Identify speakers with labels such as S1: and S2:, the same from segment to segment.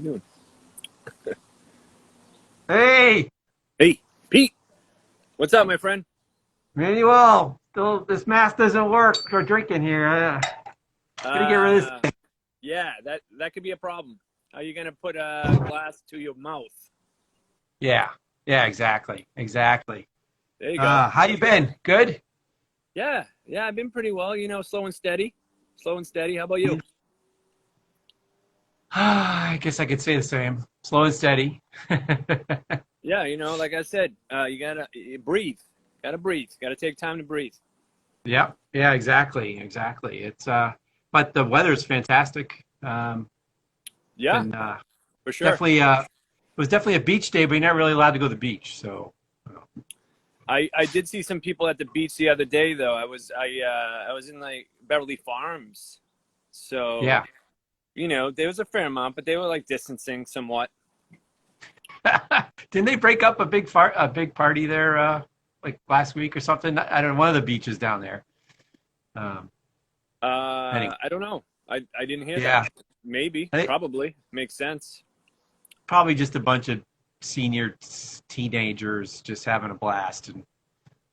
S1: you doing?
S2: Hey,
S1: Hey, Pete. What's up, my friend?
S2: Manuel. Still, this mask doesn't work for drinking here. Gotta get rid of
S1: Uh,
S2: this.
S1: yeah, that could be a problem. How are you gonna put a glass to your mouth?
S2: Yeah, yeah, exactly.
S1: There you go.
S2: How you been? Good.
S1: Yeah, I've been pretty well. Slow and steady. Slow and steady. How about you?
S2: I guess I could say the same. Slow and steady.
S1: Yeah, like I said, you gotta breathe. Gotta breathe. Gotta take time to breathe.
S2: Yep. Yeah, exactly. But the weather's fantastic.
S1: Yeah,
S2: Been
S1: for sure.
S2: definitely it was definitely a beach day, but you're not really allowed to go to the beach. So
S1: I did see some people at the beach the other day, though. I was in like Beverly Farms, so
S2: yeah.
S1: there was a fair amount, but they were like distancing somewhat.
S2: Didn't they break up a big party there like last week or something? I don't know, one of the beaches down there. Um, anyway,
S1: I don't know. I didn't hear that.
S2: yeah,
S1: Maybe,
S2: I think
S1: probably makes sense.
S2: probably just a bunch of senior teenagers just having a blast, and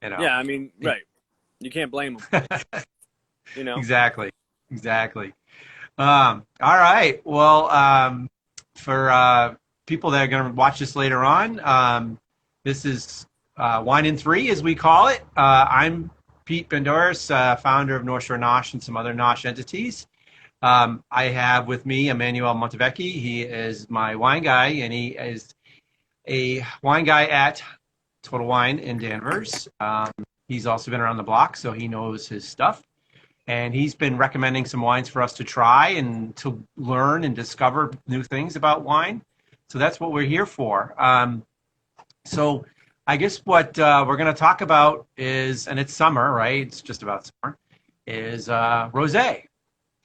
S2: you know,
S1: Yeah, I mean, right. You can't blame them. You know.
S2: exactly, exactly. All right. Well, for people that are going to watch this later on, this is Wine in Three, as we call it. I'm Pete Bendoris, founder of North Shore Nosh and some other Nosh entities. I have with me Emmanuel Montevecchi. He is my wine guy, and he is a wine guy at Total Wine in Danvers. He's also been around the block, so he knows his stuff. And he's been recommending some wines for us to try and to learn and discover new things about wine. So that's what we're here for. So I guess what we're going to talk about is, and it's summer, right? It's just about summer, is rosé.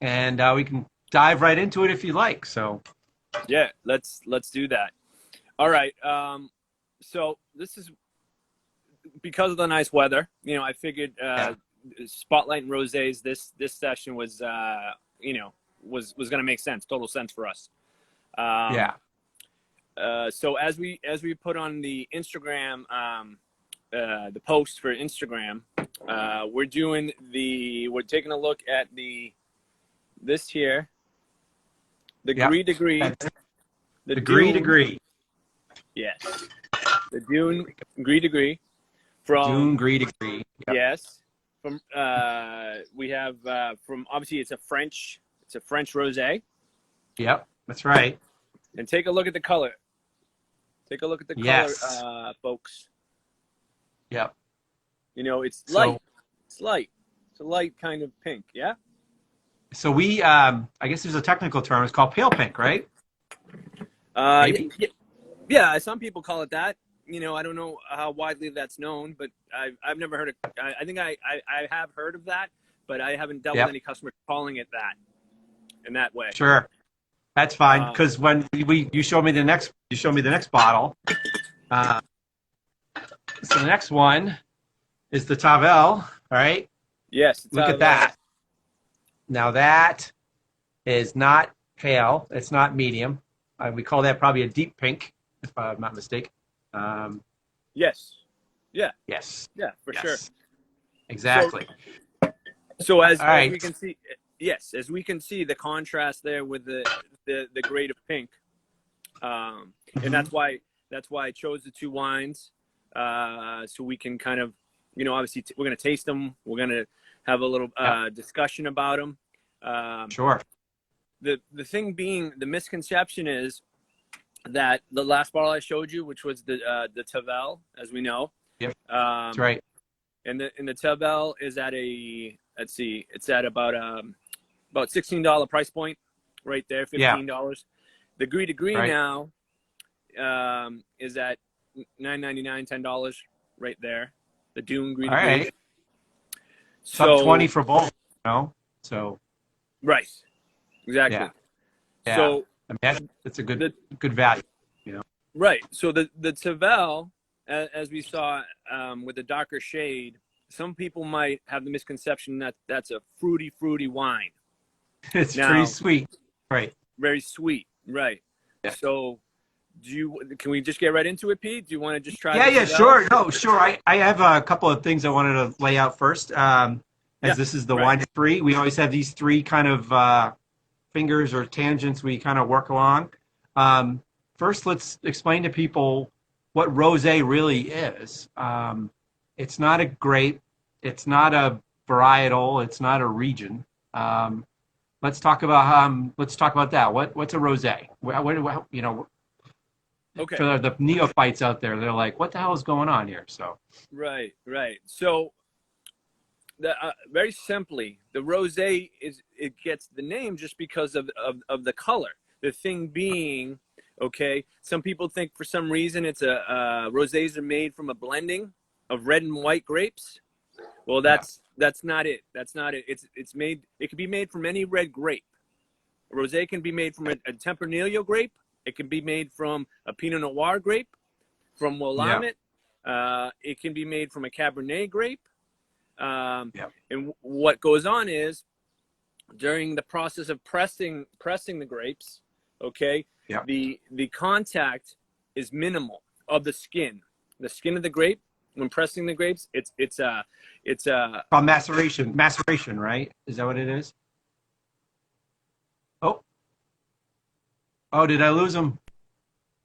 S2: And we can dive right into it if you like. So,
S1: Yeah, let's do that. All right. So this is because of the nice weather. I figured
S2: yeah,
S1: spotlight and rosés. This session was was going to make sense, total sense for us. Um,
S2: yeah,
S1: so as we put on the Instagram, the post for Instagram, we're taking a look at this here, the
S2: yeah.
S1: Gris de Gris, the
S2: Degree,
S1: Dune,
S2: degree.
S1: yes, the Dune Gris de Gris from
S2: Dune, degree, degree. Yep,
S1: yes, from we have from obviously it's a French rosé,
S2: yep, that's right.
S1: and take a look at the color. Take a look at the color,
S2: Yes,
S1: folks.
S2: yep.
S1: It's
S2: So,
S1: light. It's light. It's a light kind of pink. Yeah.
S2: so we, I guess there's a technical term. It's called pale pink, right?
S1: Yeah,
S2: Maybe.
S1: yeah. Some people call it that. I don't know how widely that's known, but I've never heard of. I think I have heard of that, but I haven't dealt with
S2: Yep.
S1: any customers calling it that in that way.
S2: Sure. That's fine.
S1: Um,
S2: Because when you show me the next bottle. Uh, so the next one is the Tavel. All right.
S1: yes, it's
S2: Look at that. Now that is not pale. It's not medium. We call that probably a deep pink, if I'm not mistaken. Um,
S1: yes, yeah,
S2: yes.
S1: yeah, for sure.
S2: Yes.
S1: So
S2: Exactly.
S1: so
S2: All
S1: as we
S2: right.
S1: can see, yes, as we can see the contrast there with the grade of pink, and
S2: Mhm.
S1: that's why I chose the two wines, so we can kind of, obviously we're gonna taste them. We're gonna have a little
S2: Yep.
S1: discussion about them. Um,
S2: Sure.
S1: the thing being, the misconception is that the last bottle I showed you, which was the Tavel, as we know,
S2: Yep. That's
S1: um,
S2: right.
S1: and the Tavel is at a, let's see, it's at about $16 price point, right there,
S2: Yeah.
S1: $15. The Gris de Gris
S2: Right.
S1: now is at $9.99, $10 right there. The Dune Gris
S2: All
S1: de Gris.
S2: right. Sub 20
S1: So
S2: for both. So
S1: right, exactly.
S2: yeah. Yeah.
S1: So
S2: I mean, that's a
S1: the
S2: good value. You know.
S1: right. So the Tavel, as we saw, with the darker shade, some people might have the misconception that that's a fruity wine.
S2: It's pretty
S1: Now,
S2: sweet. Right.
S1: very sweet, right? So can we just get right into it, Pete? Do you want to just try?
S2: Yeah,
S1: this out?
S2: sure. No, sure. I have a couple of things I wanted to lay out first. As this is the
S1: right.
S2: wine three, we always have these three kind of fingers or tangents we kind of work along. First, let's explain to people what rosé really is. It's not a grape. It's not a varietal. It's not a region. Let's talk about that. What's a rosé? What you know?
S1: Okay.
S2: For the neophytes out there, they're like, "What the hell is going on here?" So.
S1: Right. So, very simply, the rosé it gets the name just because of the color. The thing being, okay, some people think for some reason it's rosés are made from a blending of red and white grapes. Well, that's not it. That's not it. It's made. It can be made from any red grape. A rosé can be made from a Tempranillo grape. It can be made from a Pinot Noir grape, from Willamette. It can be made from a Cabernet grape. And what goes on is during the process of pressing the grapes, okay, the contact is minimal of the skin of the grape. When pressing the grapes, it's
S2: called maceration, right? Is that what it is? Oh, did I lose him?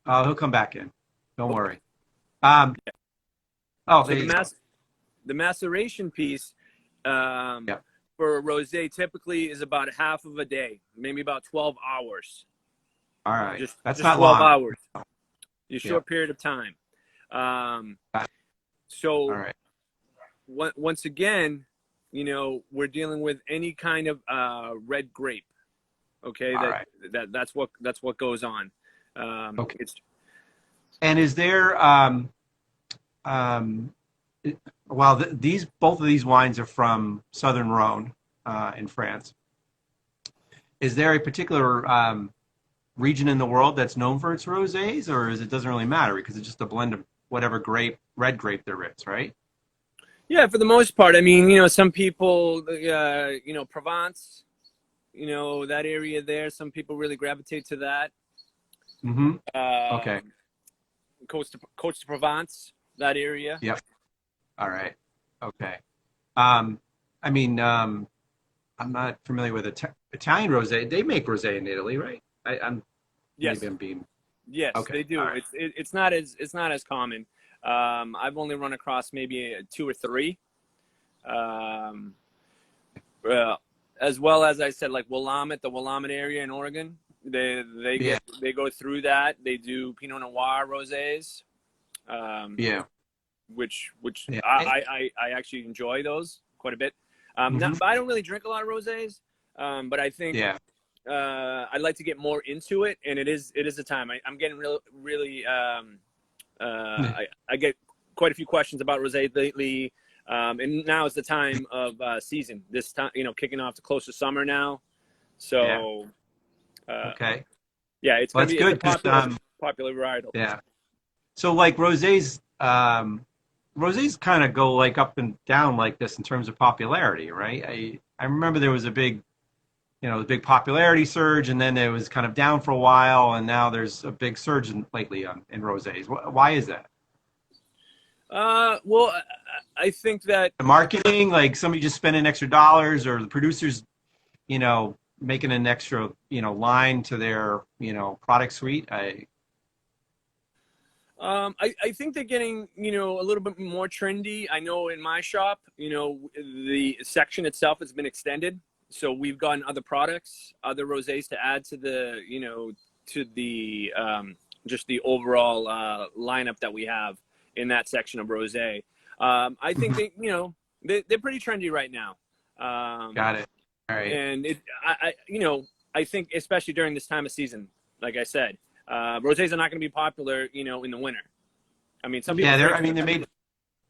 S2: Oh, he'll come back in. Don't worry.
S1: So
S2: the
S1: maceration piece for a rosé typically is about half of a day, maybe about 12 hours.
S2: All right, that's
S1: just
S2: not
S1: 12
S2: long.
S1: hours. A short period of time. So,
S2: all right.
S1: Once again, we're dealing with any kind of red grape. Okay, that's what goes on.
S2: Okay. And is there both of these wines are from Southern Rhone in France. Is there a particular region in the world that's known for its rosés, or it doesn't really matter because it's just a blend of whatever red grape there is, right?
S1: Yeah, for the most part. I mean, some people, Provence, that area there, some people really gravitate to that.
S2: Mm-hmm. Okay.
S1: Coast to Provence, that area.
S2: Yep. All right. Okay. I'm not familiar with Italian rosé. They make rosé in Italy, right?
S1: Yes.
S2: Maybe I'm being.
S1: Yes,
S2: okay.
S1: They do.
S2: Right.
S1: It's not as common. I've only run across maybe 2 or 3. As well as I said, like Willamette, the Willamette area in Oregon, they go through that. They do Pinot Noir rosés. Which I actually enjoy those quite a bit. But I don't really drink a lot of rosés. But I think I'd like to get more into it, and it is a time. I'm getting really I get quite a few questions about rosé lately. And now is the time of season. This time, kicking off the close to summer now. So,
S2: okay.
S1: Yeah, it's going to be
S2: good,
S1: popular varietal.
S2: Yeah. So like rosés kind of go like up and down like this in terms of popularity, right? I remember there was a big popularity surge, and then it was kind of down for a while, and now there's a big surge lately in rosés. Why is that?
S1: Well, I think that
S2: the marketing, like somebody just spending extra dollars, or the producers, making an extra, line to their, product suite. I
S1: think they're getting, a little bit more trendy. I know in my shop, the section itself has been extended. So we've gotten other products, other rosés to add to the, to the, just the overall lineup that we have in that section of rosé. I think they're pretty trendy right now.
S2: Got it. All right.
S1: And I think especially during this time of season, like I said, rosés are not going to be popular, in the winter. I mean, some people.
S2: Yeah,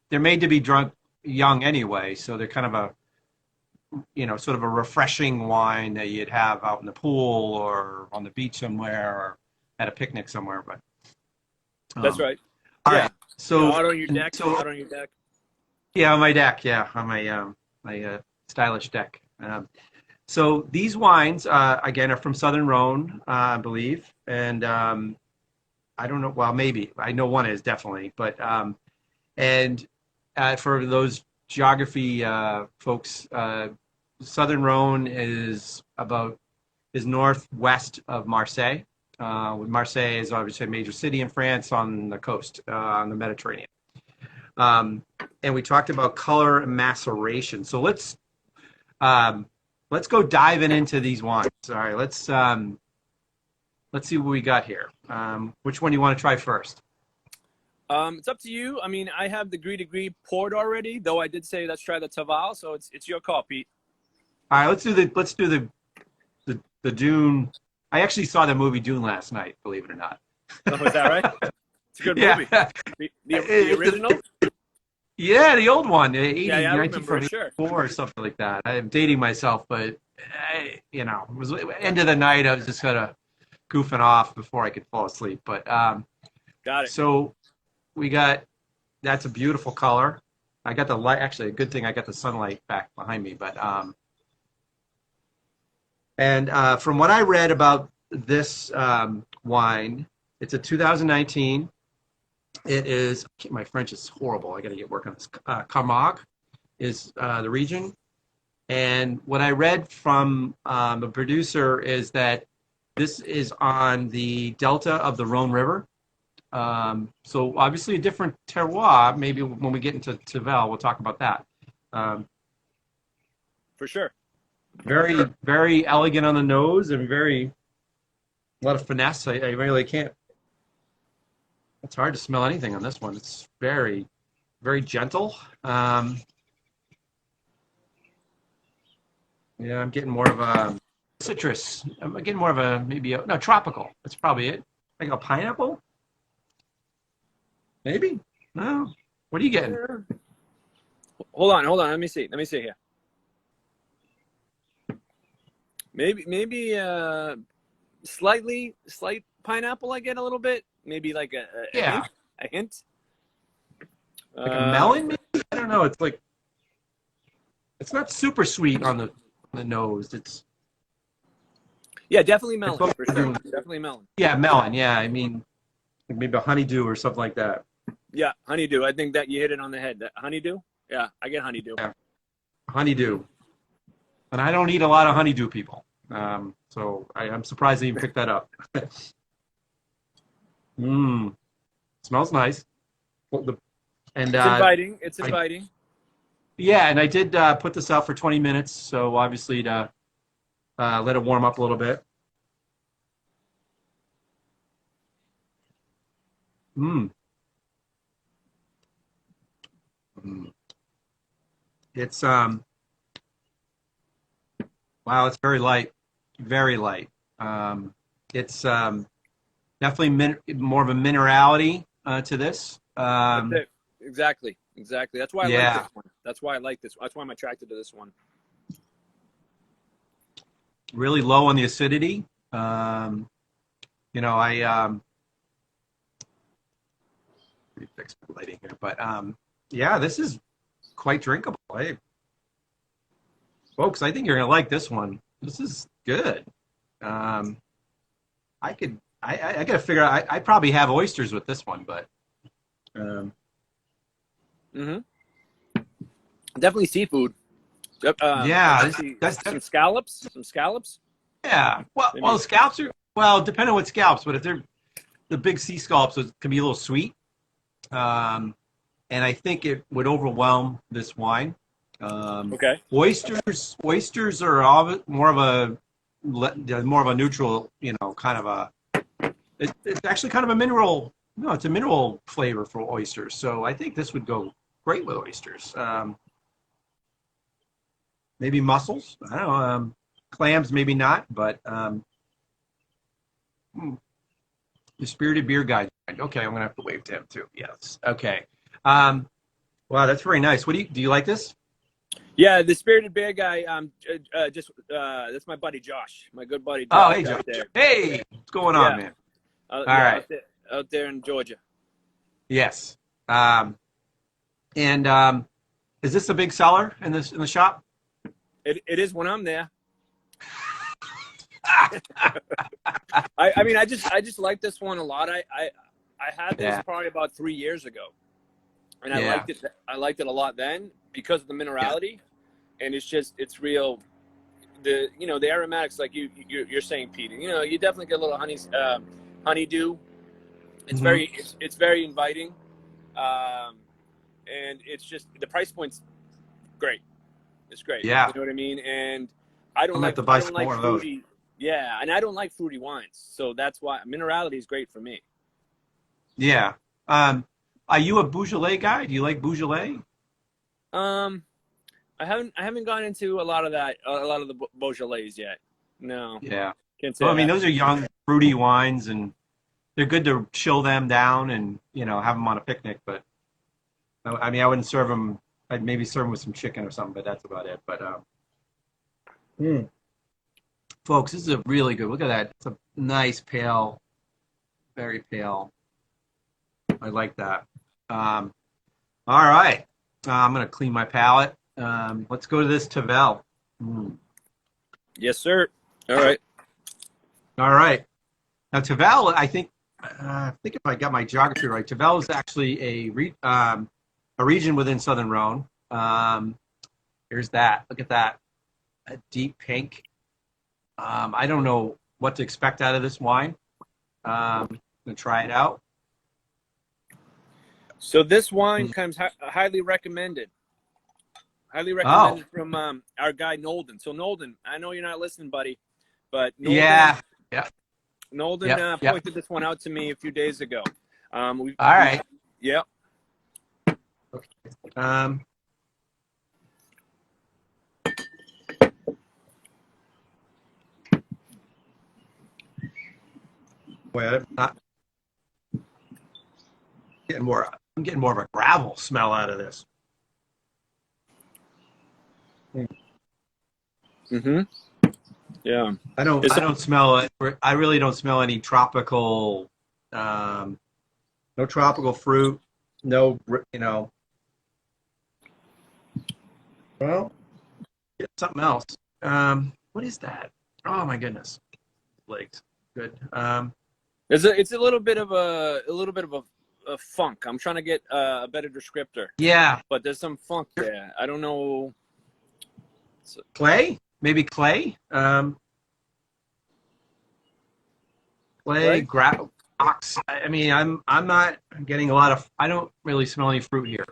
S2: they're made to be drunk young anyway, so they're kind of a, sort of a refreshing wine that you'd have out in the pool or on the beach somewhere or at a picnic somewhere. But
S1: that's right.
S2: All right. So
S1: out on your deck. Out on your deck.
S2: Yeah, on my deck. Yeah, on my my stylish deck. So these wines, again, are from Southern Rhone, I believe, and I don't know. Well, maybe I know one is definitely, but and for those geography folks, Southern Rhone is northwest of Marseille. Marseille is obviously a major city in France on the coast, on the Mediterranean. Um, and we talked about color and maceration. So let's go diving into these wines. All right, let's see what we got here. Which one do you want to try first?
S1: It's up to you. I mean, I have the Gris de Gris poured already, though I did say let's try the Taval, so it's your call, Pete.
S2: All right, let's do the Dune. I actually saw the movie Dune last night, believe it or not.
S1: Oh, is that right? It's a good movie.
S2: Yeah.
S1: The original?
S2: Yeah, the old one, 80,
S1: Yeah, I remember it, sure.
S2: 1944 or something like that. I'm dating myself, but it was end of the night. I was just kind of goofing off before I could fall asleep. But
S1: Got it.
S2: so that's a beautiful color. I got the light. Actually, a good thing I got the sunlight back behind me. But from what I read about this wine, it's a 2019. It is, my French is horrible. I got to get work on this. Camargue is the region. And what I read from the producer is that this is on the delta of the Rhone River. So obviously a different terroir. Maybe when we get into Tavel, we'll talk about that.
S1: For sure.
S2: Very, very elegant on the nose and a lot of finesse. I really can't. It's hard to smell anything on this one. It's very, very gentle. Yeah, I'm getting more of a citrus. I'm getting more of a no, tropical. That's probably it. Like a pineapple? Maybe? No. What are you getting?
S1: Hold on. Let me see here. Maybe slight pineapple. I get a little bit. Maybe like a hint.
S2: Like a melon, maybe? I don't know. It's not super sweet on the nose.
S1: Yeah, definitely melon for sure. Definitely melon.
S2: Yeah, melon. Yeah, I mean, maybe a honeydew or something like that.
S1: Yeah, honeydew. I think that you hit it on the head. That honeydew. Yeah, I get honeydew.
S2: Yeah. Honeydew. And I don't eat a lot of honeydew, people. So I'm surprised that you picked that up. Smells nice.
S1: It's inviting. It's inviting.
S2: Yeah, and I did put this out for 20 minutes, so obviously to let it warm up a little bit. It's wow, it's very light, very light. It's definitely more of a minerality to this.
S1: That's it. Exactly. That's why I like this one. That's why I'm attracted to this one.
S2: Really low on the acidity. Let me fix my lighting here, but yeah, this is quite drinkable. Folks, I think you're gonna like this one. This is good. I gotta figure out. I probably have oysters with this one, but
S1: definitely seafood.
S2: Yeah,
S1: that's some scallops.
S2: Yeah. Well, scallops are depending on what scallops, but if they're the big sea scallops, it can be a little sweet. And I think it would overwhelm this wine.
S1: Okay.
S2: Oysters are more of a neutral, kind of a. It's actually kind of a mineral. No, it's a mineral flavor for oysters. So I think this would go great with oysters. Maybe mussels. I don't know. Clams, maybe not. But the Spirited Beer Guide. Okay, I'm gonna have to wave to him too. Yes. Okay. Wow, that's very nice. Do you like this?
S1: Yeah, the Spirited Bear Guy. That's my buddy Josh, my good buddy.
S2: Josh.
S1: Oh,
S2: hey, Josh. Hey, what's going on, man?
S1: All right. Out there in Georgia.
S2: Yes. And is this a big seller in the shop?
S1: It is when I'm there. I mean, I just like this one a lot. I had this
S2: Yeah.
S1: probably about 3 years ago, and I
S2: Yeah.
S1: liked it. I liked it a lot then because of the minerality, and it's real. The aromatics, like you're saying, Pete. You definitely get a little honeydew. It's
S2: Mhm.
S1: it's very inviting, and it's just the price point's great. It's great.
S2: Yeah.
S1: You know what I mean? And
S2: I'm gonna have to buy some more of those.
S1: fruity. Yeah, and I don't like fruity wines, so that's why minerality is great for me.
S2: Yeah. Are you a Beaujolais guy? Do you like Beaujolais?
S1: Um, I haven't gone into a lot of the Beaujolais yet. No,
S2: Yeah.
S1: can't say
S2: Well, I
S1: I
S2: mean,
S1: have.
S2: those are young, fruity wines, and they're good to chill them down and have them on a picnic. But I mean, I wouldn't serve them. I'd maybe serve them with some chicken or something, but that's about it. But folks, this is a really good. Look at that. It's a nice pale, very pale. I like that. All right. I'm gonna clean my palate. Let's go to this Tavel.
S1: Yes, sir. All right.
S2: All right. Now Tavel, I think if I got my geography right, Tavel is actually a region within Southern Rhone. Here's that. Look at that. A deep pink. I don't know what to expect out of this wine. I'm gonna try it out.
S1: So this wine comes highly recommended. Highly recommended from our guy Nolden. So Nolden, I know you're not listening, buddy, but Nolden,
S2: Yeah.
S1: Nolden pointed this one out to me a few days ago.
S2: All right.
S1: Yeah.
S2: Boy, I'm not getting more. I'm getting more of a gravel smell out of this.
S1: Mm-hmm. Yeah.
S2: I don't smell it. I really don't smell any tropical. No tropical fruit. No, Well, get something else. What is that? Oh my goodness, legs. Good.
S1: It's a little bit of a funk. I'm trying to get a better descriptor.
S2: Yeah.
S1: But there's some funk there. I don't know.
S2: Clay? Maybe clay? Clay, gravel, rocks. I mean, I'm not getting a lot of. I don't really smell any fruit here.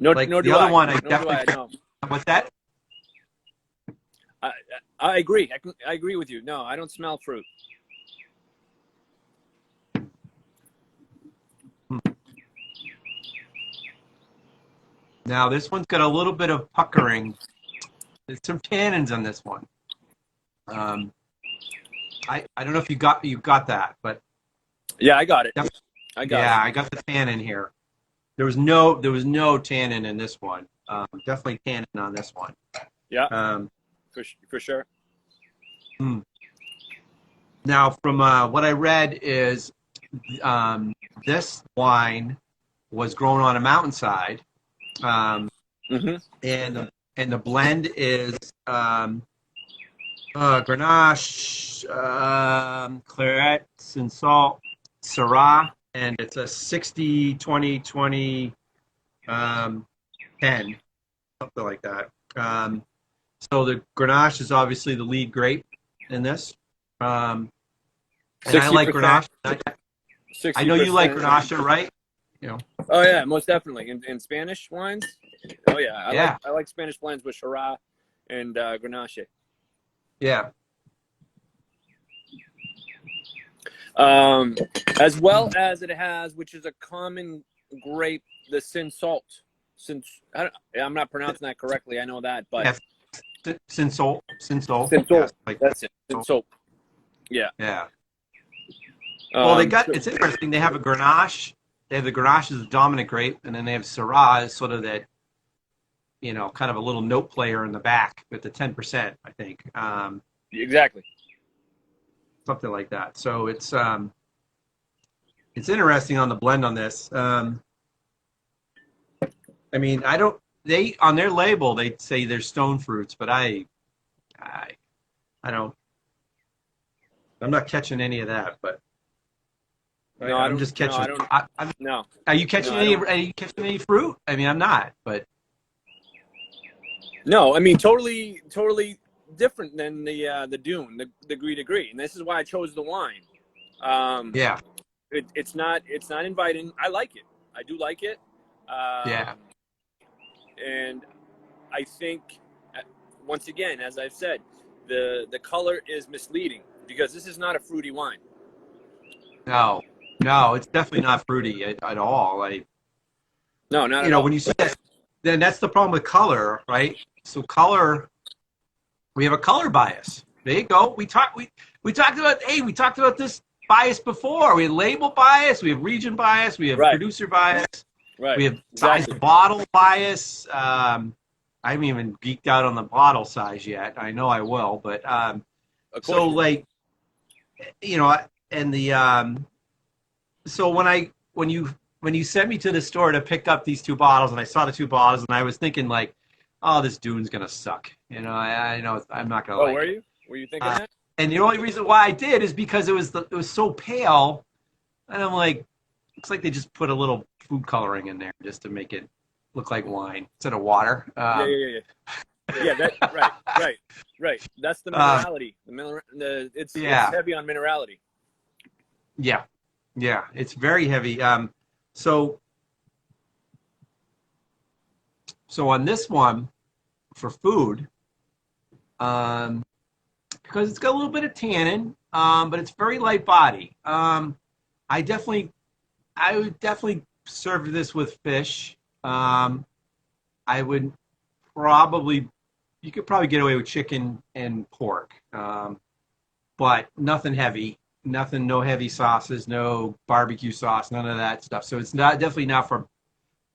S1: No,
S2: like
S1: nor
S2: the
S1: do
S2: other
S1: I.
S2: one, I
S1: Nor do
S2: definitely.
S1: no.
S2: What's that?
S1: I agree. I agree with you. No, I don't smell fruit.
S2: Now this one's got a little bit of puckering. There's some tannins on this one. I don't know if you got that, but
S1: Yeah, I got it. I got
S2: the tannin here. There was no tannin in this one. Definitely tannin on this one.
S1: Yeah. For sure.
S2: Now, from what I read is this wine was grown on a mountainside,
S1: Mm-hmm.
S2: and the blend is Grenache, Claret, Cinsault, Syrah, and it's a 60, 20, 20, 10, something like that. So the Grenache is obviously the lead grape in this. And I like Grenache. I know you like Grenache, right?
S1: Oh yeah, most definitely. In Spanish wines. Oh yeah, I like Spanish blends with Syrah and Grenache.
S2: Yeah.
S1: As well as it has, which is a common grape, the Cinsault. I'm not pronouncing that correctly. I know that, but
S2: Cinsault.
S1: Cinsault. That's it. Cinsault. Yeah.
S2: Yeah. Well, it's interesting. They have a Grenache. They have the Grenache as the dominant grape, and then they have Syrah as sort of that, kind of a little note player in the back with the 10%, I think.
S1: Exactly.
S2: Something like that. So it's interesting on the blend on this. I mean, on their label they say they're stone fruits, but I I don't. I'm not catching any of that, but
S1: No, I
S2: I'm
S1: don't.
S2: just
S1: No,
S2: catching.
S1: I don't. No,
S2: Are you catching
S1: no, I
S2: any?
S1: don't.
S2: Are you catching any fruit? I mean, I'm not, but
S1: No, I mean totally different than the Dune, the Gris de Gris, and this is why I chose the wine. Um,
S2: yeah,
S1: it's not inviting. I like it. I do like it.
S2: yeah,
S1: And I think once again, as I've said, the color is misleading because this is not a fruity wine.
S2: no, no, it's definitely not fruity at all.
S1: No, not at all.
S2: When you see that, then that's the problem with color, right? So color, we have a color bias. There you go. We talked about this bias before. We have label bias, we have region bias, we have
S1: Right.
S2: producer bias,
S1: Right.
S2: we have size
S1: Exactly.
S2: of bottle bias. I haven't even geeked out on the bottle size yet. I know I will, but
S1: Of course.
S2: so like and the so when you sent me to the store to pick up these two bottles, and I saw the two bottles, and I was thinking like, oh, this Dune's gonna suck. I know I'm not gonna
S1: Oh,
S2: like
S1: were
S2: it.
S1: you? Were you thinking that?
S2: And the only reason why I did is because it was so pale, and I'm like, looks like they just put a little food coloring in there just to make it look like wine instead of water.
S1: Yeah. Yeah, that right. That's the minerality. It's heavy on minerality.
S2: Yeah, it's very heavy. So on this one for food, because it's got a little bit of tannin, but it's very light body. I would definitely serve this with fish. I would you could probably get away with chicken and pork, but nothing heavy, no heavy sauces, no barbecue sauce, none of that stuff. So it's definitely not for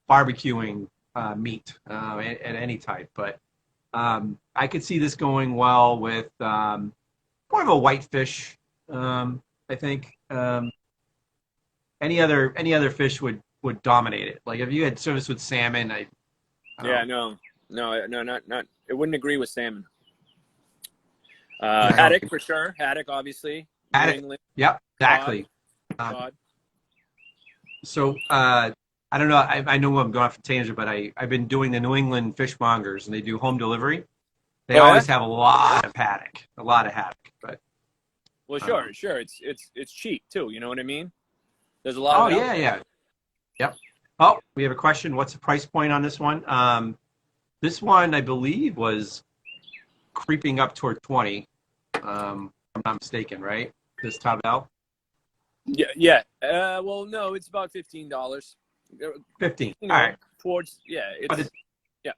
S2: barbecuing meat at any type. But I could see this going well with more of a white fish. I think any other fish would dominate it. Like if you had service with salmon,
S1: No, not. It wouldn't agree with salmon. Haddock for sure. Haddock, obviously.
S2: Haddock. Yep, exactly.
S1: Cod.
S2: So I don't know. I know I'm going off a tangent, but I've been doing the New England fishmongers, and they do home delivery. They always have a lot of haddock. But
S1: well, sure. It's cheap too. You know what I mean? There's a lot.
S2: Oh yeah. Yep. Oh, we have a question. What's the price point on this one? This one, I believe, was creeping up toward 20. If I'm not mistaken, right? This Tavel?
S1: Yeah. Well, no, it's about $15.
S2: 15. All right.
S1: Yeah.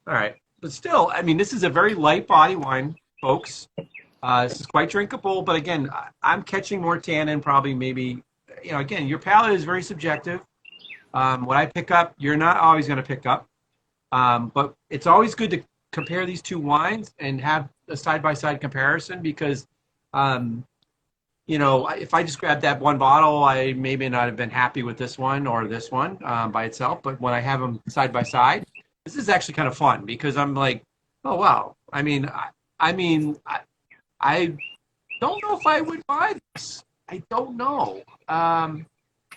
S2: All right. But still, I mean, this is a very light body wine, folks. This is quite drinkable, but again, I'm catching more tannin, probably maybe, again, your palate is very subjective. What I pick up, you're not always going to pick up. But it's always good to compare these two wines and have a side-by-side comparison because, if I just grabbed that one bottle, I maybe not have been happy with this one or this one by itself. But when I have them side-by-side, this is actually kind of fun because I'm like, oh, wow. I don't know if I would buy this. I don't know.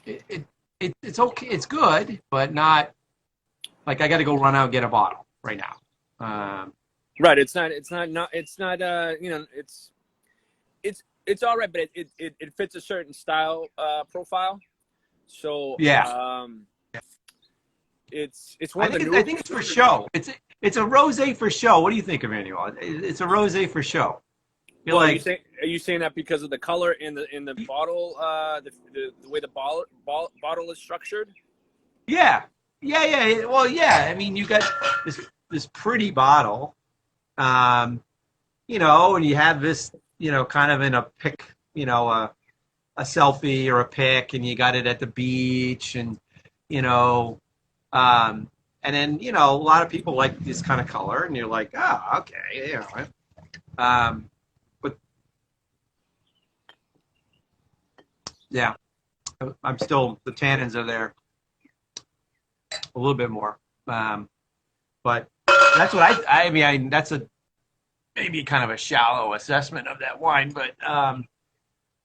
S2: It's okay. It's good, but not like I got to go run out and get a bottle right now.
S1: Right. It's not. It's all right, but it fits a certain style profile. So
S2: yeah.
S1: It's one of the newer.
S2: I think it's for show. It's a rosé for show. What do you think, Emmanuel? It's a rosé for show.
S1: Are you saying that because of the color in the bottle, the way the bottle is structured?
S2: Yeah. Well, yeah. I mean, you got this pretty bottle, and you have this, kind of in a pic, a selfie or a pic, and you got it at the beach, and and then a lot of people like this kind of color, and you're like, oh, okay, but yeah, I'm still, the tannins are there a little bit more, but that's what I mean. maybe kind of a shallow assessment of that wine, but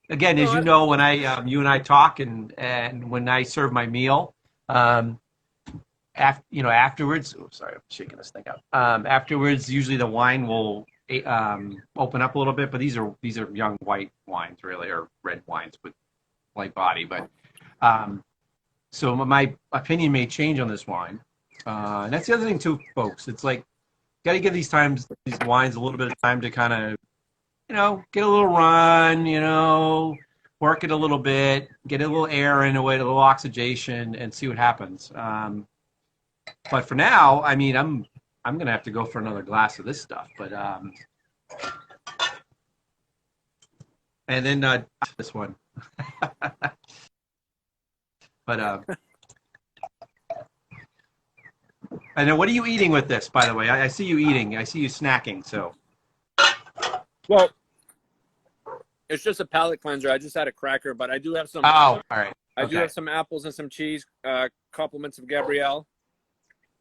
S2: again,
S1: No,
S2: as you know, when you and I talk, and when I serve my meal, afterwards. Oh, sorry, I'm shaking this thing up. Afterwards, usually the wine will open up a little bit, but these are young white wines, really, or red wines with light body. But so my opinion may change on this wine, and that's the other thing too, folks. It's like got to give these wines a little bit of time to kind of get a little run, work it a little bit, get a little air into it, a little oxidation, and see what happens. But for now, I mean, I'm gonna have to go for another glass of this stuff. But and then this one. But I know. What are you eating with this, by the way? I see you eating. I see you snacking. So.
S1: well, it's just a palate cleanser. I just had a cracker, but I do have some.
S2: Oh, all right.
S1: I do have some apples and some cheese. Compliments of Gabrielle.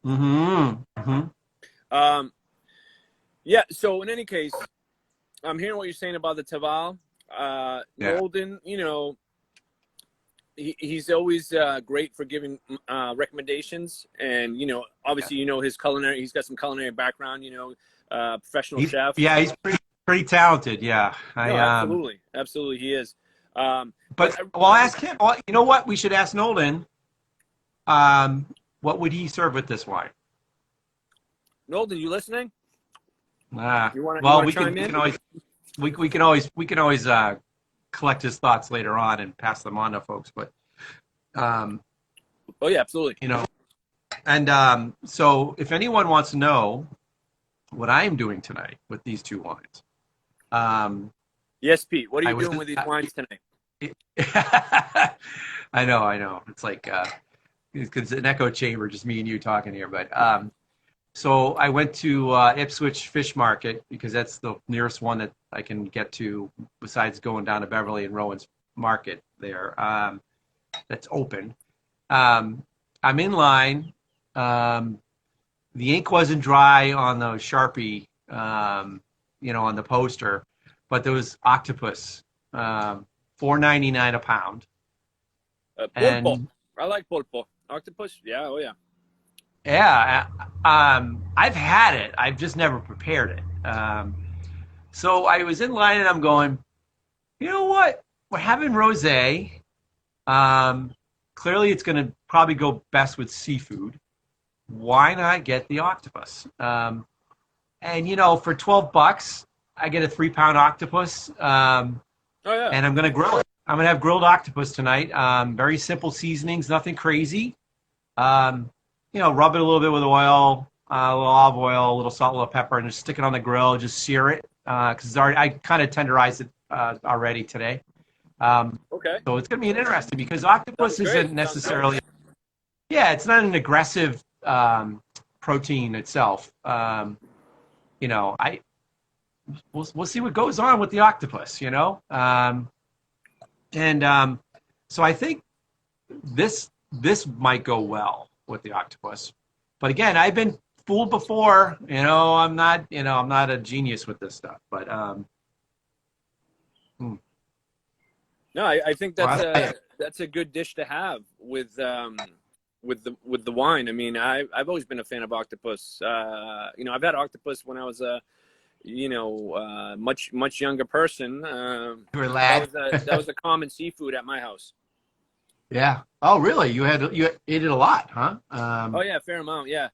S2: Mm-hmm. Mm-hmm.
S1: Yeah. So in any case, I'm hearing what you're saying about the Taval. Golden, he's always great for giving recommendations, and obviously his culinary. He's got some culinary background. Professional chef.
S2: Yeah, he's pretty talented. Yeah,
S1: absolutely, he is.
S2: But I'll ask him. Well, you know what? We should ask Nolan. What would he serve with this wine?
S1: Nolan, you listening?
S2: We can always collect his thoughts later on and pass them on to folks. But
S1: oh yeah, absolutely.
S2: And so if anyone wants to know what I am doing tonight with these two wines,
S1: yes, Pete. What are you doing with these wines tonight?
S2: I know. It's like it's an echo chamber, just me and you talking here. But so I went to Ipswich Fish Market because that's the nearest one that I can get to besides going down to Beverly and Rowan's Market there. That's open. I'm in line. The ink wasn't dry on the Sharpie, on the poster, but there was octopus, $4.99 a pound.
S1: Pulpo. I like pulpo. Octopus? Yeah, oh yeah.
S2: Yeah, I've had it. I've just never prepared it. So I was in line and I'm going, you know what? We're having rosé. Clearly, it's going to probably go best with seafood. Why not get the octopus? And for $12, I get a 3-pound octopus. Oh yeah. And I'm going to grill it. I'm going to have grilled octopus tonight. Very simple seasonings, nothing crazy. Rub it a little bit with oil, a little olive oil, a little salt, a little pepper, and just stick it on the grill. Just sear it because I kind of tenderized it already today.
S1: Okay.
S2: So it's going to be interesting because octopus isn't necessarily. Yeah, it's not an aggressive protein itself. We'll see what goes on with the octopus. So I think this might go well with the octopus. But again, I've been fooled before. I'm not a genius with this stuff. But
S1: no, I think that's a good dish to have with the wine. I mean, I've always been a fan of octopus. I've had octopus when I was a much younger person.
S2: You were a lad.
S1: That was a common seafood at my house.
S2: Yeah. Oh, really? You ate it a lot, huh?
S1: Oh yeah, fair amount. Yeah.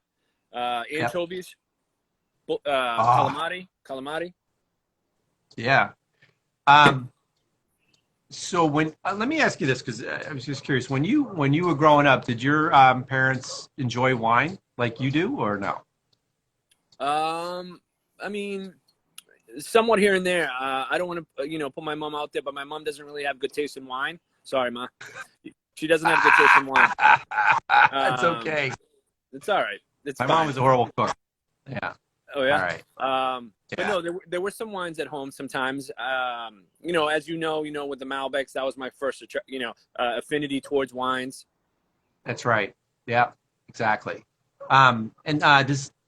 S1: Anchovies, calamari.
S2: Yeah. So let me ask you this because I was just curious. When you were growing up, did your parents enjoy wine like you do, or no?
S1: I mean, somewhat here and there. I don't want to, put my mom out there, but my mom doesn't really have good taste in wine. Sorry, Ma. She doesn't have good taste in wine.
S2: That's okay.
S1: It's all right.
S2: My mom was a horrible cook. Yeah.
S1: Oh yeah.
S2: All right.
S1: But no, there were some wines at home sometimes. As with the Malbecs, that was my first, affinity towards wines.
S2: That's right. Yeah. Exactly. Are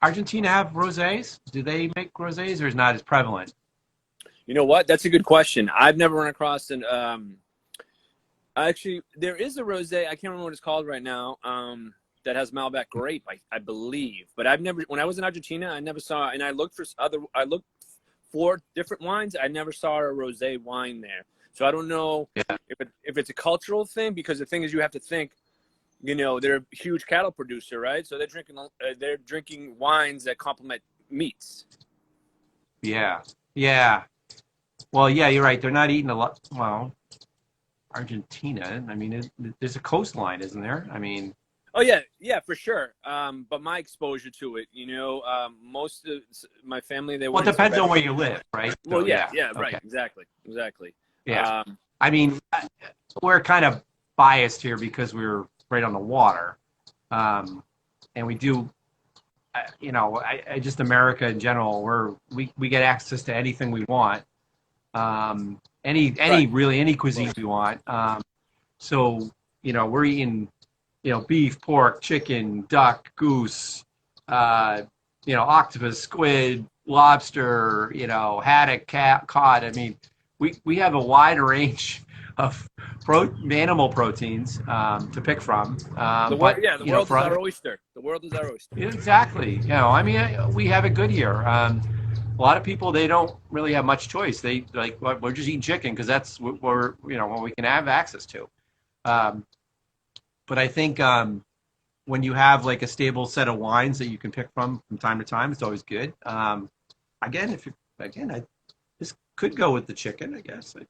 S2: Argentina have rosés? Do they make rosés, or is not as prevalent?
S1: You know what? That's a good question. I've never run across an actually there is a rosé. I can't remember what it's called right now. That has Malbec grape, I believe. But I've never, when I was in Argentina, I never saw, and I looked for different wines. I never saw a rosé wine there. So I don't know if it's a cultural thing, because the thing is, you have to think, you know, they're a huge cattle producer, right? So they're drinking wines that complement meats.
S2: Yeah, yeah. Well, yeah, you're right. They're not eating a lot. Well, Argentina. I mean, there's a coastline, isn't there? I mean,
S1: Oh yeah, for sure. But my exposure to it, you know, most of my family, they
S2: well, it
S1: went to
S2: depends on where you live, right?
S1: well,
S2: So,
S1: yeah, right,
S2: okay,
S1: exactly.
S2: yeah.
S1: Um,
S2: I mean, we're kind of biased here because we're right on the water, and we do. You know, I just America in general, we get access to anything we want,
S1: right.
S2: really any cuisine we want. So you know, we're eating, you know, beef, pork, chicken, duck, goose, uh, you know, octopus, squid, lobster, you know, haddock, cod. I mean, we have a wide range of animal proteins to pick from. But
S1: The
S2: you know,
S1: world
S2: for
S1: is
S2: other
S1: our oyster. The world is our oyster.
S2: yeah, exactly. You know, I mean, we have it good here. A lot of people, they don't really have much choice. They like, well, we're just eating chicken because that's what you know, what we can have access to. Um, but I think when you have like a stable set of wines that you can pick from time to time, it's always good. Again, I this could go with the chicken, I guess. I'd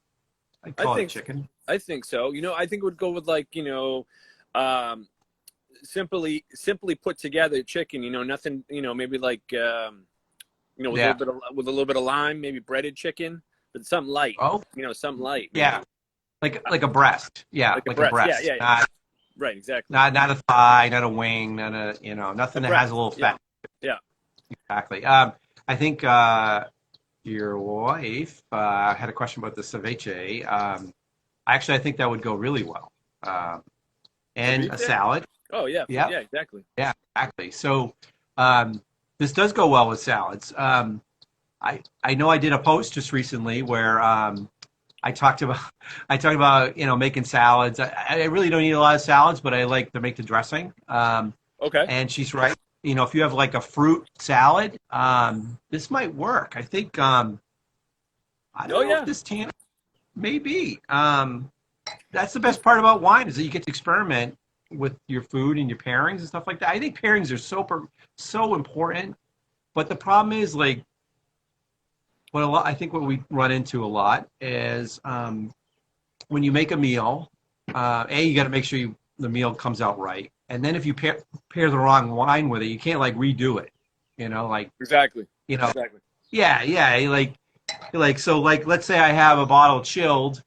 S1: I
S2: call it
S1: think
S2: chicken.
S1: I think so. You know, I think it would go with, like, you know, um, simply put together chicken. You know, nothing. You know, maybe like you know,
S2: Yeah.
S1: with a little bit of lime, maybe breaded chicken, but something light.
S2: Oh,
S1: You know, something light,
S2: yeah.
S1: maybe
S2: Like a breast. Yeah,
S1: like a
S2: like a
S1: breast. Yeah,
S2: breast.
S1: yeah, yeah. Right, exactly.
S2: Not a thigh, not a wing, not a, you know,
S1: A
S2: nothing that has a
S1: breast.
S2: little
S1: Yeah,
S2: fat.
S1: yeah.
S2: Exactly. I think your wife had a question about the ceviche. Actually, I think that would go really well. Um, and a
S1: Ceviche?
S2: salad.
S1: Oh yeah,
S2: Yeah,
S1: yeah, exactly.
S2: yeah, exactly. So um, this does go well with salads. I know I did a post just recently where I talked about you know, making salads. I really don't eat a lot of salads, but I like to make the dressing.
S1: Okay.
S2: And she's right. You know, if you have like a fruit salad, this might work. I think I
S1: Oh
S2: don't know if
S1: yeah.
S2: this tan may be. That's the best part about wine is that you get to experiment with your food and your pairings and stuff like that. I think pairings are so important, but the problem is like I think what we run into a lot is when you make a meal, you got to make sure the meal comes out right, and then if you pair the wrong wine with it, you can't like redo it. You know, like
S1: Exactly.
S2: you know,
S1: Exactly.
S2: yeah, like so like let's say I have a bottle chilled,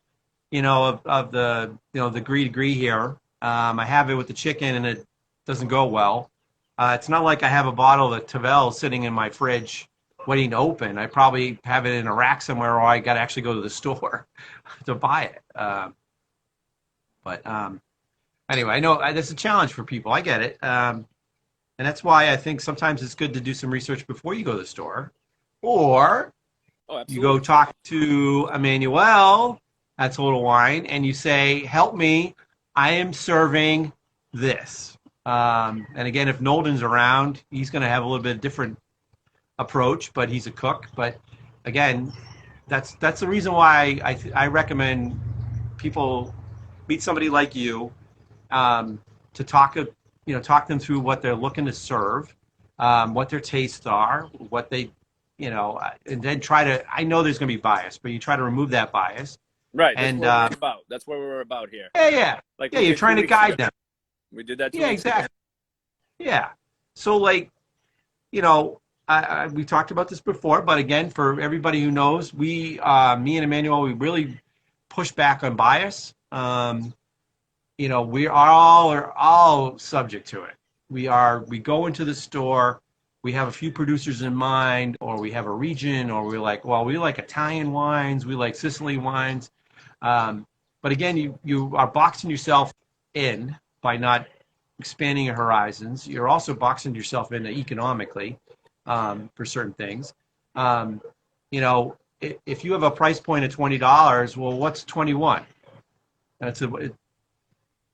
S2: you know, of the you know the degree here. I have it with the chicken and it doesn't go well. It's not like I have a bottle of Tavel sitting in my fridge waiting to open. I probably have it in a rack somewhere, or I got to actually go to the store to buy it. But anyway, I know that's a challenge for people. I get it. And that's why I think sometimes it's good to do some research before you go to the store. Or
S1: Oh,
S2: you go
S1: absolutely.
S2: talk to Emmanuel at Total Wine and you say, help me, I am serving this. And again, if Nolden's around, he's going to have a little bit different approach, but he's a cook. But again, that's the reason why I recommend people meet somebody like you to talk them through what they're looking to serve, what their tastes are, what they, you know, and then try to. I know there's going to be bias, but you try to remove that bias.
S1: Right. That's
S2: And
S1: what we're about. That's what we're about here. Like
S2: yeah,
S1: we
S2: you're
S1: did two
S2: trying to
S1: weeks ago.
S2: guide them.
S1: We did that 2
S2: Yeah,
S1: weeks ago.
S2: exactly. Yeah. So like, you know, we talked about this before, but again, for everybody who knows, me and Emmanuel, we really push back on bias. You know, are all subject to it. We go into the store, we have a few producers in mind, or we have a region, or we're like, well, we like Italian wines, we like Sicily wines. But again, you are boxing yourself in by not expanding your horizons. You're also boxing yourself in economically. for certain things. You know, if you have a price point of $20, well, what's 21? That's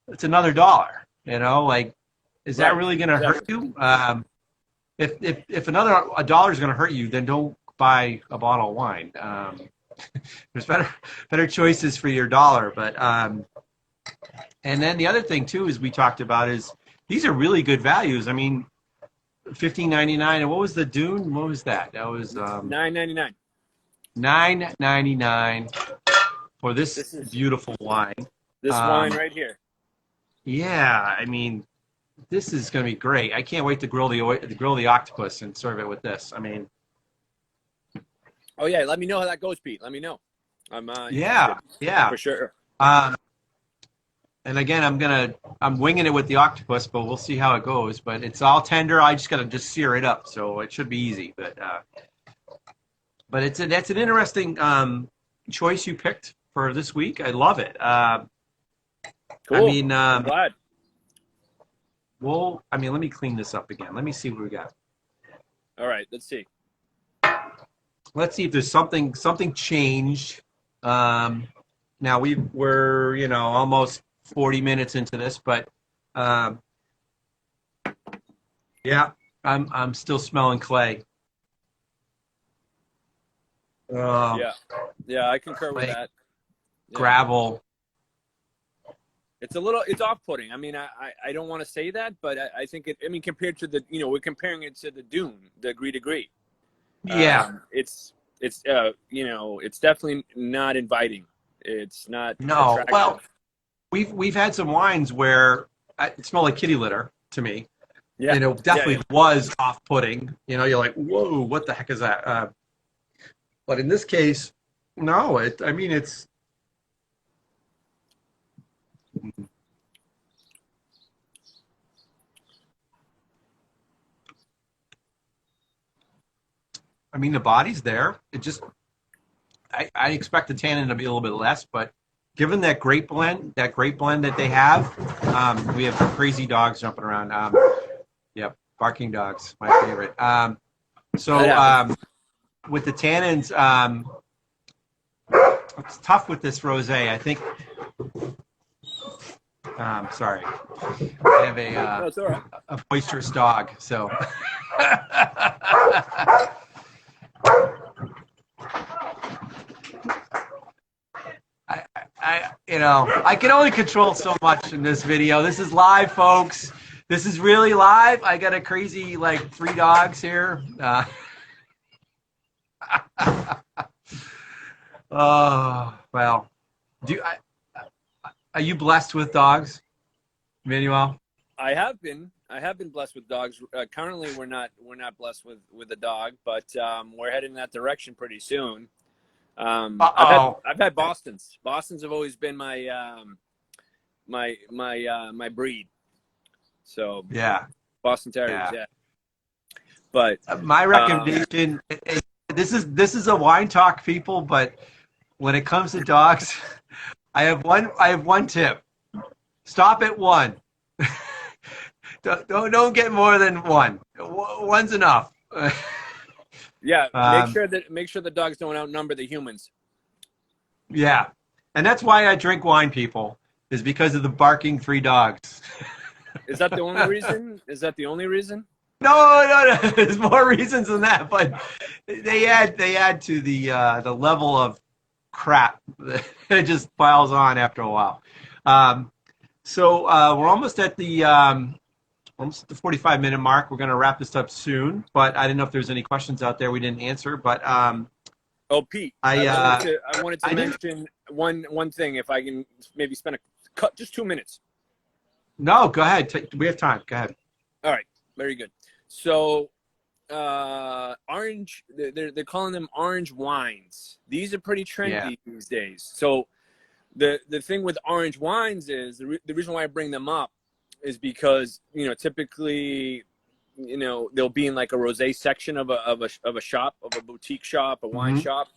S2: it's another dollar. You know, like, is that
S1: Right.
S2: really going to hurt
S1: Exactly.
S2: you? If another a dollar is going to hurt you, then don't buy a bottle of wine. There's better choices for your dollar. But and then the other thing too is we talked about is these are really good values. I mean, $15.99. And what was the Dune? What was that? That was
S1: $9.99.
S2: $9.99 for this
S1: This is
S2: beautiful wine.
S1: this wine right here.
S2: Yeah, I mean, this is going to be great. I can't wait to grill the octopus and serve it with this. I mean,
S1: Oh yeah, let me know how that goes, Pete. Let me know. I'm
S2: yeah, yeah.
S1: for sure.
S2: Um, and again, I'm winging it with the octopus, but we'll see how it goes. But it's all tender. I just got to just sear it up, so it should be easy. But that's an interesting choice you picked for this week. I love it.
S1: Cool.
S2: I mean,
S1: I'm glad.
S2: well, I mean, let me clean this up again. Let me see what we got.
S1: All right, let's see.
S2: Let's see if there's something changed. Now we're almost 40 minutes into this, but yeah, I'm still smelling clay.
S1: Yeah, I concur with
S2: Like
S1: that. Yeah.
S2: gravel.
S1: It's off-putting. I mean, I don't want to say that, but I think it. I mean, compared to the, we're comparing it to the Dune, the Gris de Gris.
S2: Yeah.
S1: It's it's definitely not inviting. It's not
S2: No.
S1: attractive.
S2: Well, we've had some wines where it smelled like kitty litter to me.
S1: Yeah.
S2: And it definitely was off-putting. You know, you're like, whoa, what the heck is that? But in this case, no. I mean, it's. I mean, the body's there. It just, I expect the tannin to be a little bit less, but given that great blend that they have, we have crazy dogs jumping around. Yep, barking dogs, my favorite. With the tannins, it's tough with this rosé. I think. Sorry, I have
S1: No, it's all right.
S2: a boisterous dog, so. I can only control so much in this video. This is live, folks. This is really live. I got a crazy, like, 3 dogs here. Oh, well. Are you blessed with dogs, Manuel?
S1: I have been blessed with dogs. Currently, we're not blessed with a dog, but we're heading in that direction pretty soon. I've had Bostons. Bostons have always been my my breed. So
S2: yeah,
S1: Boston Terriers, yeah. But
S2: my recommendation, this is a wine talk, people, but when it comes to dogs, I have one tip. Stop at 1. Don't get more than 1. One's enough.
S1: yeah, make sure the dogs don't outnumber the humans.
S2: Yeah, and that's why I drink wine, people, is because of the barking 3 dogs.
S1: Is that the only reason? Is that the only reason?
S2: No. There's more reasons than that, but they add to the level of crap that just piles on after a while. So we're almost at the 45-minute mark. We're going to wrap this up soon, but I didn't know if there's any questions out there we didn't answer. But
S1: oh, Pete, I wanted to mention one thing. If I can maybe spend just 2 minutes.
S2: No, go ahead. We have time. Go ahead.
S1: All right, very good. So, orange. They're calling them orange wines. These are pretty trendy these days. So, the thing with orange wines is the reason why I bring them up is because typically they'll be in like a rosé section of a shop, of a boutique shop, a wine shop,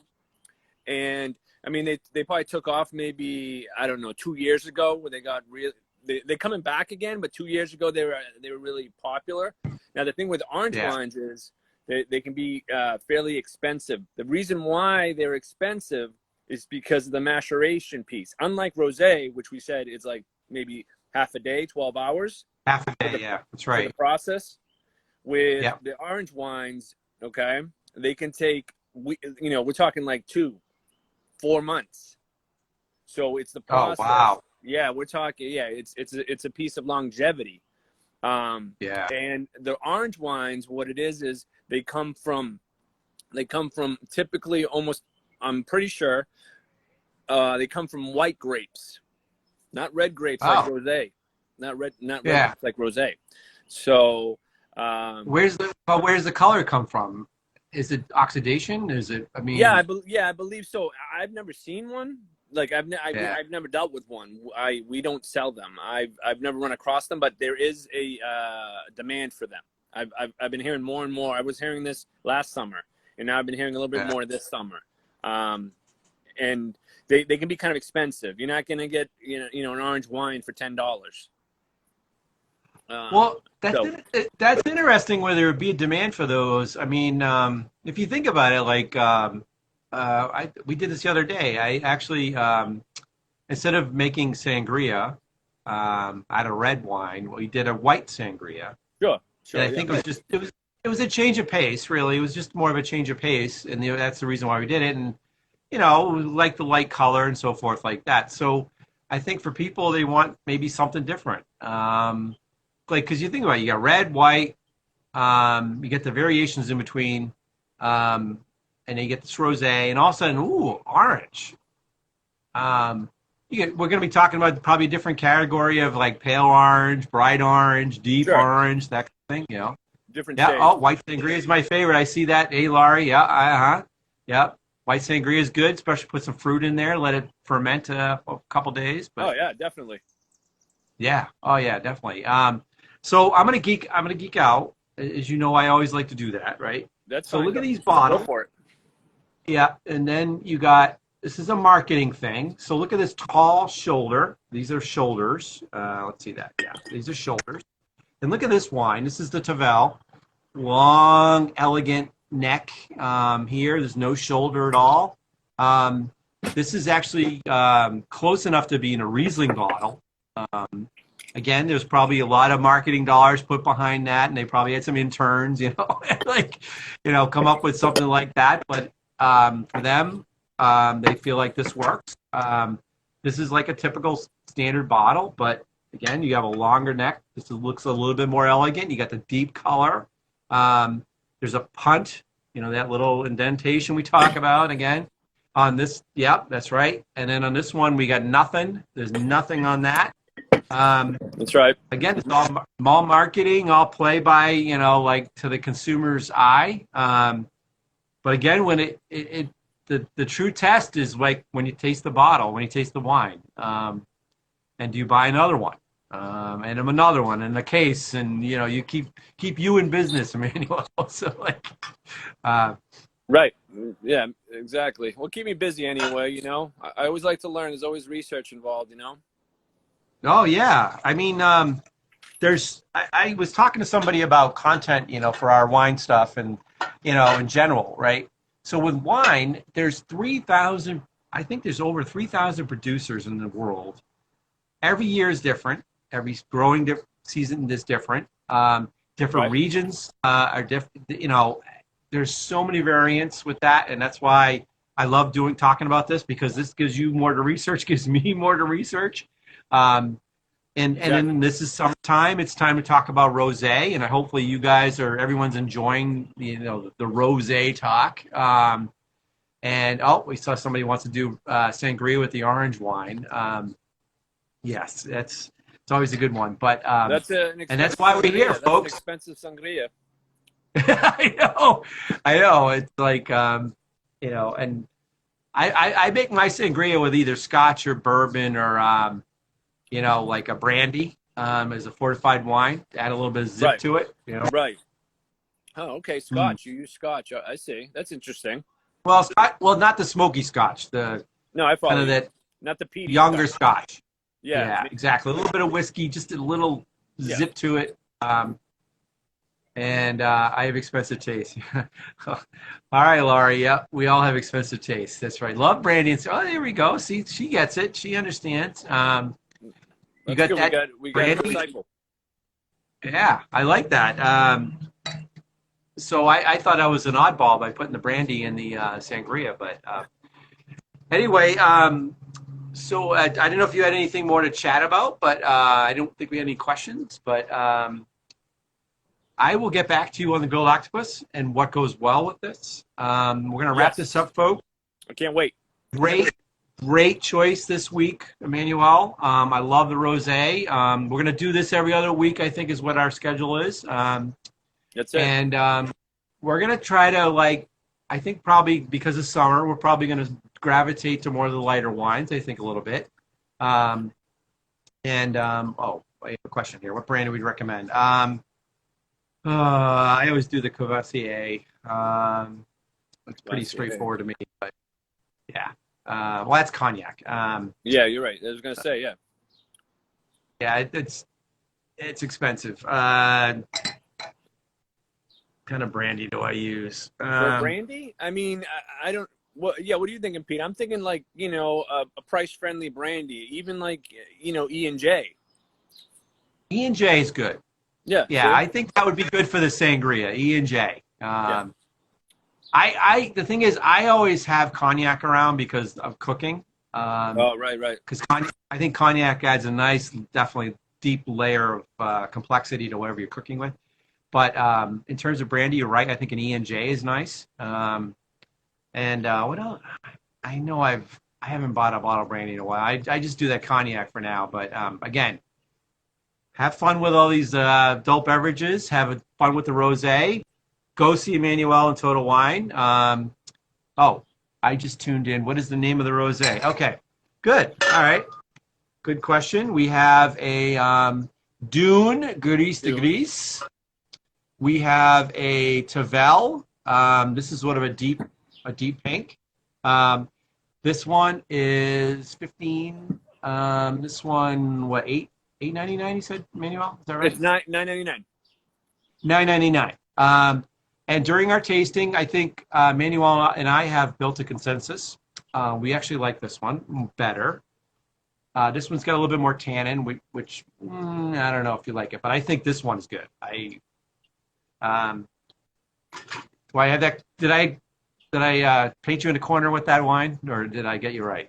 S1: and I mean they probably took off maybe, I don't know, 2 years ago where they got real. They're coming back again, but 2 years ago they were really popular. Now the thing with orange wines is They can be fairly expensive. The reason why they're expensive is because of the maturation piece. Unlike rosé, which we said is like maybe half a day, 12 hours.
S2: Half a day, yeah, that's
S1: For
S2: right.
S1: the process. With
S2: Yep.
S1: the orange wines, okay, they can take, we're talking like 2-4 months. So it's the process.
S2: Oh, wow.
S1: Yeah, we're talking. Yeah, it's a piece of longevity.
S2: Yeah.
S1: And the orange wines, what it is they come from typically almost, I'm pretty sure, they come from white grapes, not red grapes like
S2: Oh.
S1: rosé, not red
S2: Yeah.
S1: grapes like rosé. So
S2: Where's the color come from? Is it oxidation? Is it? I mean,
S1: yeah, I believe so. I've never seen one. Like I've never dealt with one. We don't sell them. I've never run across them, but there is a demand for them. I've been hearing more and more. I was hearing this last summer, and now I've been hearing a little bit more this summer. And they can be kind of expensive. You're not gonna get an orange wine for $10.
S2: well, that's interesting. Whether there would be a demand for those. I mean, if you think about it, like we did this the other day. I actually instead of making sangria out of red wine, we did a white sangria.
S1: Sure.
S2: And I think it was a change of pace. Really, it was just more of a change of pace, and that's the reason why we did it. And we like the light color and so forth like that. So I think for people, they want maybe something different. Like, because you think about it, you got red, white, you get the variations in between, and then you get this rosé, and all of a sudden, ooh, orange. We're going to be talking about probably a different category of like pale orange, bright orange, deep orange, that kind of thing,
S1: Different
S2: Yeah,
S1: shades.
S2: oh, white sangria is my favorite. I see that. Hey, Laurie, yeah, yeah. White sangria is good, especially put some fruit in there, let it ferment a couple days. But,
S1: Oh yeah, definitely.
S2: yeah. Oh yeah, definitely. So I'm gonna geek out. As you know, I always like to do that, right?
S1: That's
S2: so
S1: fine.
S2: look at these
S1: Go
S2: bottles.
S1: for it.
S2: Yeah, and then you got this is a marketing thing. So look at this tall shoulder. These are shoulders. Let's see that. Yeah, these are shoulders. And look at this wine. This is the Tavel. Long, elegant neck here. There's no shoulder at all. This is actually close enough to being a Riesling bottle. Again, there's probably a lot of marketing dollars put behind that, and they probably had some interns, come up with something like that. But for them, they feel like this works. This is like a typical standard bottle, but again, you have a longer neck. This looks a little bit more elegant. You got the deep color. There's a punt, that little indentation we talk about again. On this, yep, that's right. And then on this one, we got nothing. There's nothing on that.
S1: That's right.
S2: Again, it's all marketing, all play by, like to the consumer's eye. But again, when the true test is like when you taste the bottle, when you taste the wine, and do you buy another one, and another one, and a case, and you keep you in business, Emmanuel. So
S1: right. Yeah, exactly. Well, keep me busy anyway. I always like to learn. There's always research involved.
S2: Oh yeah, I mean, I was talking to somebody about content, for our wine stuff, and in general, right? So with wine, there's 3,000. I think there's over 3,000 producers in the world. Every year is different. Every growing season is different. Different regions are different. There's so many variants with that, and that's why I love talking about this, because this gives you more to research, gives me more to research. And then this is summertime. It's time to talk about rosé, and hopefully you guys everyone's enjoying the rosé talk. And we saw somebody wants to do sangria with the orange wine. Yes, it's always a good one. But
S1: that's
S2: and that's why we're here, folks.
S1: That's an expensive sangria.
S2: I know. It's like and I make my sangria with either Scotch or bourbon or like a brandy as a fortified wine to add a little bit of zip to it.
S1: Right. Oh, okay. Scotch. You use Scotch. I see. That's interesting.
S2: Well, not the smoky Scotch. I follow kind of that.
S1: Not the peaty.
S2: Younger Scotch.
S1: Yeah,
S2: exactly. A little bit of whiskey, just a little zip to it. And I have expensive taste. All right, Laurie. Yep, we all have expensive taste. That's right. Love brandy. Oh, there we go. See, she gets it. She understands. You
S1: That's
S2: got
S1: good.
S2: that
S1: We got a
S2: brandy?
S1: disciple.
S2: Yeah, I like that. So I thought I was an oddball by putting the brandy in the sangria, but anyway, so I don't know if you had anything more to chat about, but I don't think we had any questions. But I will get back to you on the grilled octopus and what goes well with this. We're going to wrap this
S1: Yes.
S2: up, folks.
S1: I can't wait.
S2: Great choice this week, Emmanuel. I love the rosé. We're going to do this every other week, I think, is what our schedule is.
S1: That's it.
S2: And we're going to try to, like, I think probably because of summer, we're probably going to gravitate to more of the lighter wines, I think, a little bit. Oh, I have a question here. What brand do we recommend? I always do the Courvoisier. It's pretty straightforward to me, but yeah. Well, that's cognac.
S1: Yeah, you're right. I was gonna say, yeah.
S2: Yeah, it's expensive. Kind of brandy do I use?
S1: For brandy, I mean, I don't. What? Yeah, what are you thinking, Pete? I'm thinking like a price-friendly brandy, even like E&J.
S2: E&J is good.
S1: Yeah.
S2: Yeah,
S1: see?
S2: I think that would be good for the sangria. E&J.
S1: Yeah.
S2: The thing is, I always have cognac around because of cooking.
S1: Oh, right.
S2: Because I think cognac adds a nice, definitely deep layer of complexity to whatever you're cooking with. But in terms of brandy, you're right. I think an E&J is nice. And what else? I know I haven't bought a bottle of brandy in a while. I just do that cognac for now. But again, have fun with all these adult beverages. Have fun with the rosé. Go see Emmanuel and Total Wine. Oh, I just tuned in. What is the name of the rosé? Okay, good. All right, good question. We have a Dune Gris de Gris. We have a Tavel. This is sort of a deep pink. This one is 15. This one, what, $8.99? You said, Emmanuel? Is that right?
S1: It's $9.99.
S2: $9.99. And during our tasting, I think Manuel and I have built a consensus. We actually like this one better. This one's got a little bit more tannin, which I don't know if you like it, but I think this one's good. Do I have that? Did I paint you in a corner with that wine, or did I get you right?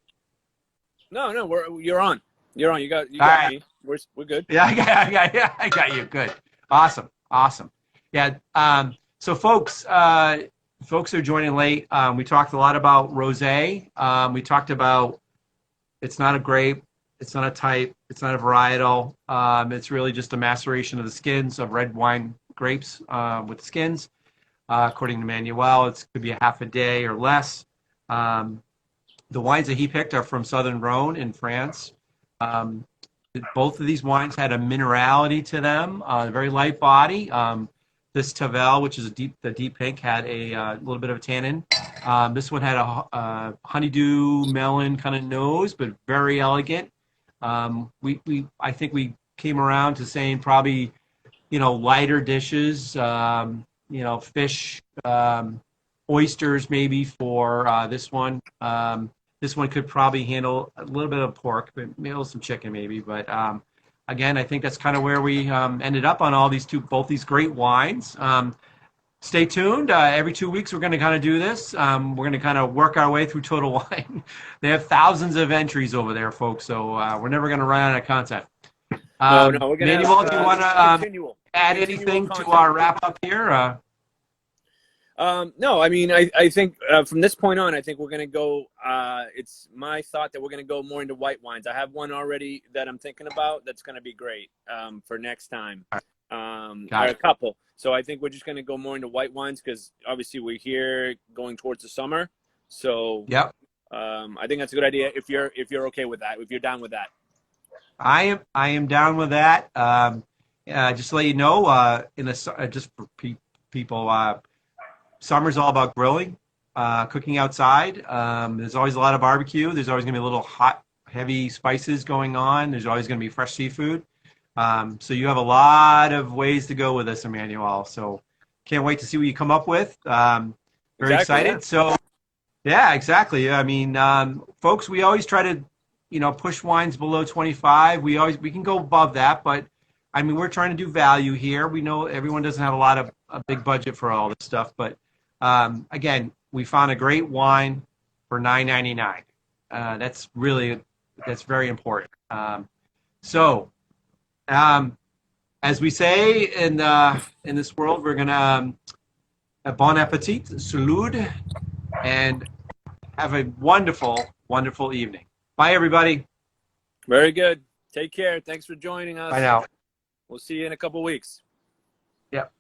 S1: No, you're on. You're on. You got
S2: right.
S1: me. We're good.
S2: Yeah, I got you. Good. Awesome. Yeah. So folks are joining late. We talked a lot about rosé. We talked about it's not a grape, it's not a type, it's not a varietal. It's really just a maceration of the skins of red wine grapes with skins. According to Manuel, it could be a half a day or less. The wines that he picked are from Southern Rhone in France. Both of these wines had a minerality to them, a very light body. This Tavel, which is the deep pink, had a little bit of a tannin. This one had a honeydew melon kind of nose, but very elegant. I think we came around to saying probably, lighter dishes, fish, oysters maybe for this one. This one could probably handle a little bit of pork, but maybe some chicken maybe. But again, I think that's kind of where we ended up on both these great wines. Stay tuned. Every 2 weeks, we're going to kind of do this. We're going to kind of work our way through Total Wine. They have thousands of entries over there, folks, so we're never going to run out of content.
S1: No, we're going to
S2: Manuel, do you want to add anything to our wrap-up here?
S1: No, I mean, I think from this point on, I think we're going to go, it's my thought that we're going to go more into white wines. I have one already that I'm thinking about that's going to be great for next time. Or a couple. So I think we're just going to go more into white wines because obviously we're here going towards the summer. So
S2: yep.
S1: I think that's a good idea if you're okay with that, if you're down with that. I
S2: am down with that. Just to let you know, just for people, summer's all about grilling, cooking outside. There's always a lot of barbecue. There's always going to be a little hot, heavy spices going on. There's always going to be fresh seafood. So you have a lot of ways to go with this, Emmanuel. So can't wait to see what you come up with. Very
S1: Exactly,
S2: excited.
S1: yeah.
S2: So yeah, exactly. I mean, folks, we always try to, push wines below 25. We can go above that, but I mean, we're trying to do value here. We know everyone doesn't have a big budget for all this stuff, but again, we found a great wine for $9.99. That's very important. So, as we say in this world, we're gonna bon appetit, salud, and have a wonderful, wonderful evening. Bye, everybody.
S1: Very good. Take care. Thanks for joining us.
S2: Bye now.
S1: We'll see you in a couple weeks.
S2: Yep.